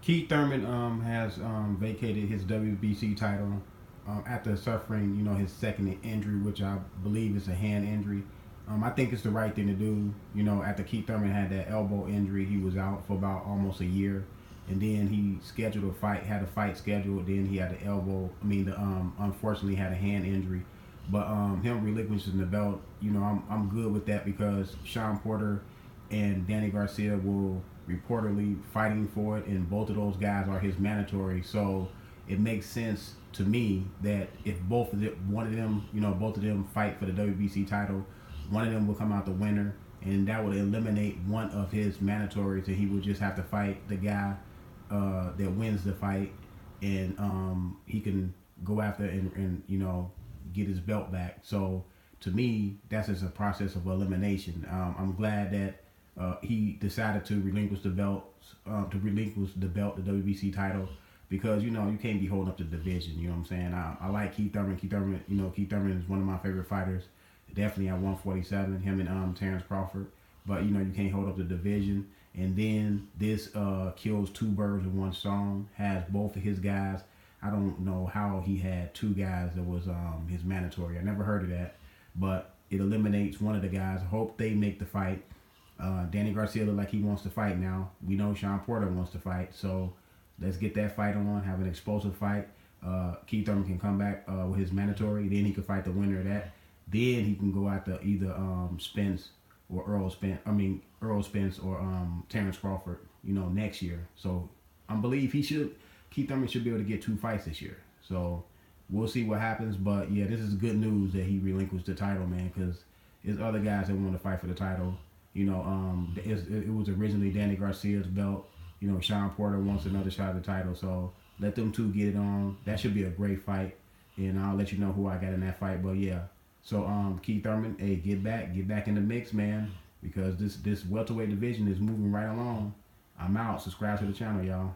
Keith Thurman has vacated his WBC title after suffering, his second injury, which I believe is a hand injury. I think it's the right thing to do. After Keith Thurman had that elbow injury, he was out for about almost a year, and then he scheduled a fight, had a fight scheduled. Then he had the elbow. Unfortunately, had a hand injury. But him relinquishing the belt, I'm good with that because Shawn Porter and Danny Garcia will reportedly fighting for it, and both of those guys are his mandatory. So it makes sense to me that if one of them, both of them fight for the WBC title, one of them will come out the winner, and that would eliminate one of his mandatories, and he would just have to fight the guy that wins the fight, and he can go after and get his belt back. So to me, that's just a process of elimination. I'm glad that he decided to relinquish the belt, the WBC title, because you can't be holding up the division. You know what I'm saying? I like Keith Thurman. Keith Thurman is one of my favorite fighters. Definitely at 147, him and Terrence Crawford. But you can't hold up the division. And then this kills two birds with one stone. Has both of his guys. I don't know how he had two guys that was his mandatory. I never heard of that. But it eliminates one of the guys. I hope they make the fight. Danny Garcia look like he wants to fight now. We know Shawn Porter wants to fight. So let's get that fight on. Have an explosive fight. Keith Thurman can come back with his mandatory. Then he can fight the winner of that. Then he can go after either Spence or Earl Spence or Terrence Crawford, next year. So I believe Keith Thurman should be able to get two fights this year. So we'll see what happens. But yeah, this is good news that he relinquished the title, man, because there's other guys that want to fight for the title. It was originally Danny Garcia's belt. Shawn Porter wants another shot at the title. So let them two get it on. That should be a great fight. And I'll let you know who I got in that fight. But yeah. So Keith Thurman, hey, get back in the mix, man, because this welterweight division is moving right along. I'm out. Subscribe to the channel, y'all.